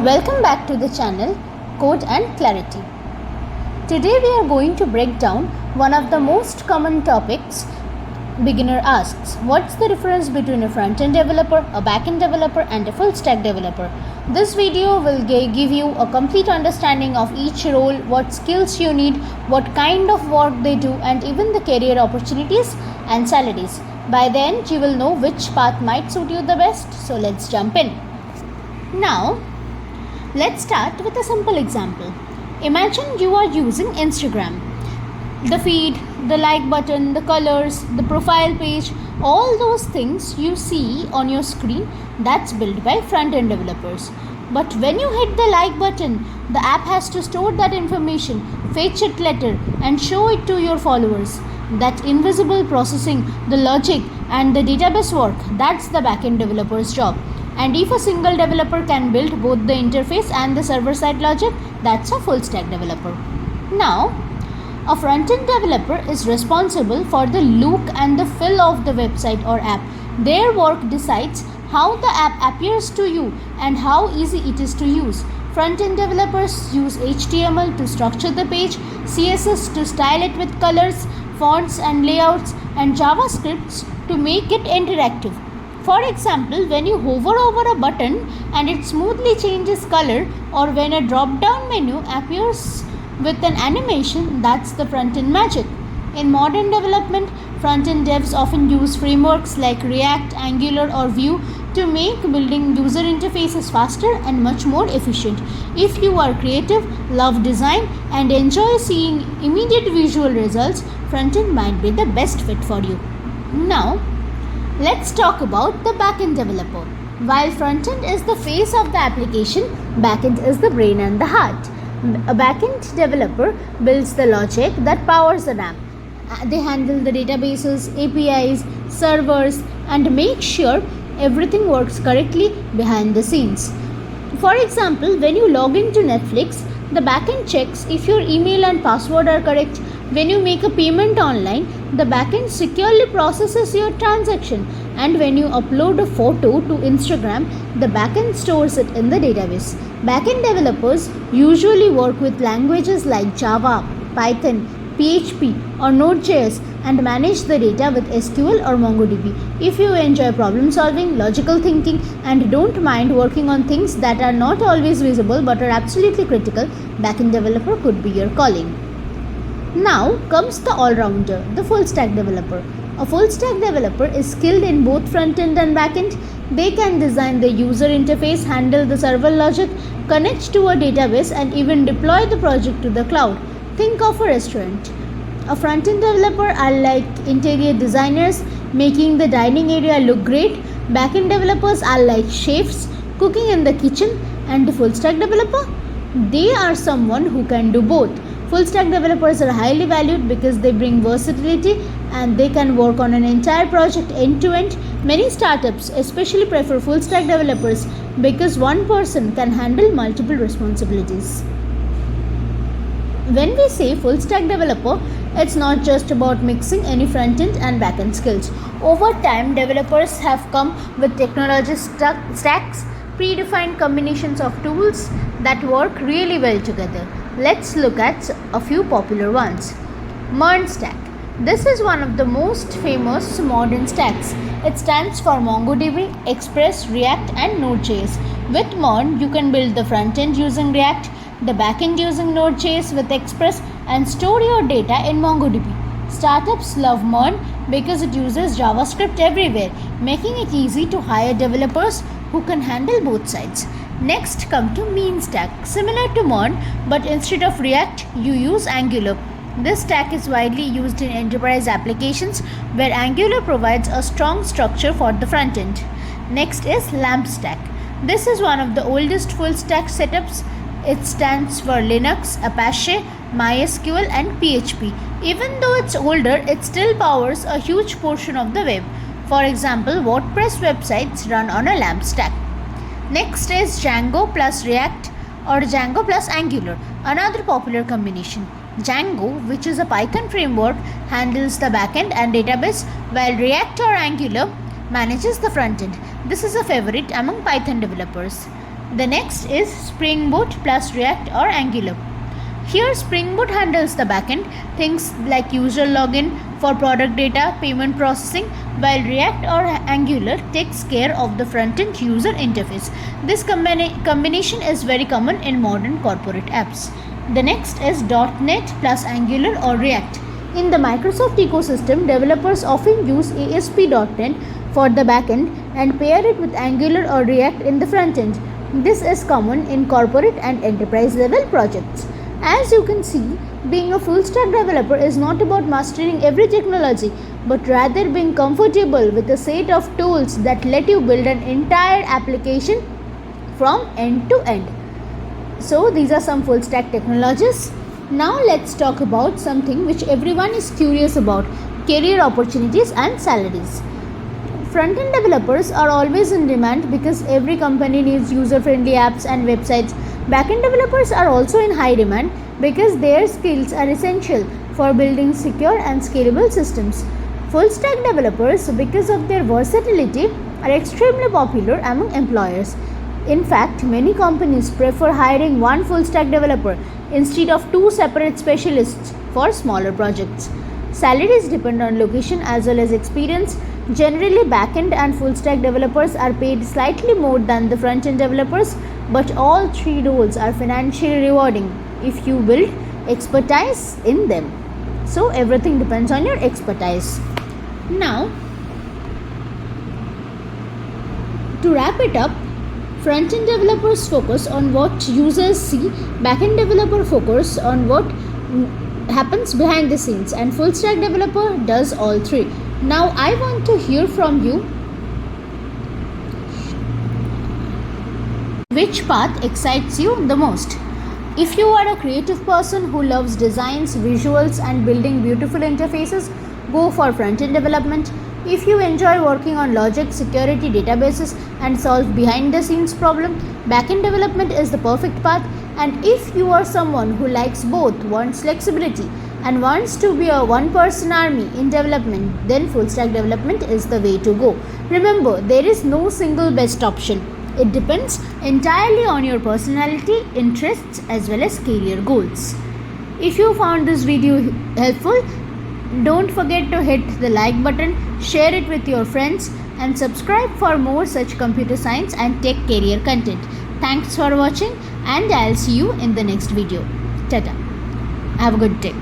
Welcome back to the channel Code and Clarity. Today we are going to break down one of the most common topics beginner asks. What's the difference between a front-end developer, a backend developer and a full-stack developer? This video will give you a complete understanding of each role, what skills you need, what kind of work they do and even the career opportunities and salaries. By the end you will know which path might suit you the best. So let's jump in. Now let's start with a simple example. Imagine you are using Instagram. The feed, the like button, the colors, the profile page, all those things you see on your screen, that's built by front-end developers. But when you hit the like button, the app has to store that information, fetch it later and show it to your followers. That invisible processing, the logic and the database work, that's the backend developer's job. And if a single developer can build both the interface and the server-side logic, that's a full-stack developer. Now, a front-end developer is responsible for the look and the feel of the website or app. Their work decides how the app appears to you and how easy it is to use. Front-end developers use HTML to structure the page, CSS to style it with colors, fonts and layouts, and JavaScript to make it interactive. For example, when you hover over a button and it smoothly changes color, or when a drop-down menu appears with an animation, that's the front-end magic. In modern development, front-end devs often use frameworks like React, Angular or Vue to make building user interfaces faster and much more efficient. If you are creative, love design and enjoy seeing immediate visual results, front-end might be the best fit for you. Now, let's talk about the backend developer. While front-end is the face of the application, backend is the brain and the heart. A backend developer builds the logic that powers the app. They handle the databases, APIs, servers, and make sure everything works correctly behind the scenes. For example, when you log into Netflix, the backend checks if your email and password are correct. When you make a payment online, the backend securely processes your transaction, and when you upload a photo to Instagram, the backend stores it in the database. Backend developers usually work with languages like Java, Python, PHP or Node.js and manage the data with SQL or MongoDB. If you enjoy problem solving, logical thinking and don't mind working on things that are not always visible but are absolutely critical, backend developer could be your calling. Now comes the all-rounder, the full-stack developer. A full-stack developer is skilled in both front-end and back-end. They can design the user interface, handle the server logic, connect to a database and even deploy the project to the cloud. Think of a restaurant. A front-end developer are like interior designers, making the dining area look great. Back-end developers are like chefs, cooking in the kitchen. And the full-stack developer? They are someone who can do both. Full-stack developers are highly valued because they bring versatility and they can work on an entire project end-to-end. Many startups especially prefer full-stack developers because one person can handle multiple responsibilities. When we say full-stack developer, it's not just about mixing any front-end and back-end skills. Over time, developers have come with technology stacks, predefined combinations of tools that work really well together. Let's look at a few popular ones. MERN stack. This is one of the most famous modern stacks. It stands for MongoDB, Express, React and Node.js. With MERN, you can build the front end using React, the backend using Node.js with Express and store your data in MongoDB. Startups love MERN because it uses JavaScript everywhere, making it easy to hire developers who can handle both sides. Next come to MERN stack. Similar to MERN, but instead of React, you use Angular. This stack is widely used in enterprise applications where Angular provides a strong structure for the front end. Next is LAMP stack. This is one of the oldest full stack setups. It stands for Linux, Apache, MySQL and PHP. Even though it's older, it still powers a huge portion of the web. For example, WordPress websites run on a LAMP stack. Next is Django plus React or Django plus Angular, another popular combination. Django, which is a Python framework, handles the backend and database, while React or Angular manages the front end. This is a favorite among Python developers. The next is Spring Boot plus React or Angular. Here Spring Boot handles the backend, things like user login for product data, payment processing, while React or Angular takes care of the front-end user interface. This combination is very common in modern corporate apps. The next is .NET plus Angular or React. In the Microsoft ecosystem, developers often use ASP.NET for the backend and pair it with Angular or React in the front-end. This is common in corporate and enterprise level projects. As you can see, being a full stack developer is not about mastering every technology, but rather being comfortable with a set of tools that let you build an entire application from end to end. So these are some full stack technologies. Now let's talk about something which everyone is curious about: career opportunities and salaries. Front-end developers are always in demand because every company needs user-friendly apps and websites. Backend developers are also in high demand because their skills are essential for building secure and scalable systems. Full-stack developers, because of their versatility, are extremely popular among employers. In fact, many companies prefer hiring one full-stack developer instead of two separate specialists for smaller projects. Salaries depend on location as well as experience. Generally, backend and full-stack developers are paid slightly more than the front-end developers, but all three roles are financially rewarding if you build expertise in them. So everything depends on your expertise. Now, to wrap it up, front-end developers focus on what users see, backend developer focus on what happens behind the scenes, and full-stack developer does all three. Now I want to hear from you. Which path excites you the most? If you are a creative person who loves designs, visuals, and building beautiful interfaces, go for front-end development. If you enjoy working on logic, security, databases, and solve behind-the-scenes problem, backend development is the perfect path. And if you are someone who likes both, wants flexibility, and wants to be a one-person army in development, then full-stack development is the way to go. Remember, there is no single best option. It depends entirely on your personality, interests, as well as career goals. If you found this video helpful, don't forget to hit the like button, share it with your friends, and subscribe for more such computer science and tech career content. Thanks for watching, and I'll see you in the next video. Tata. Have a good day.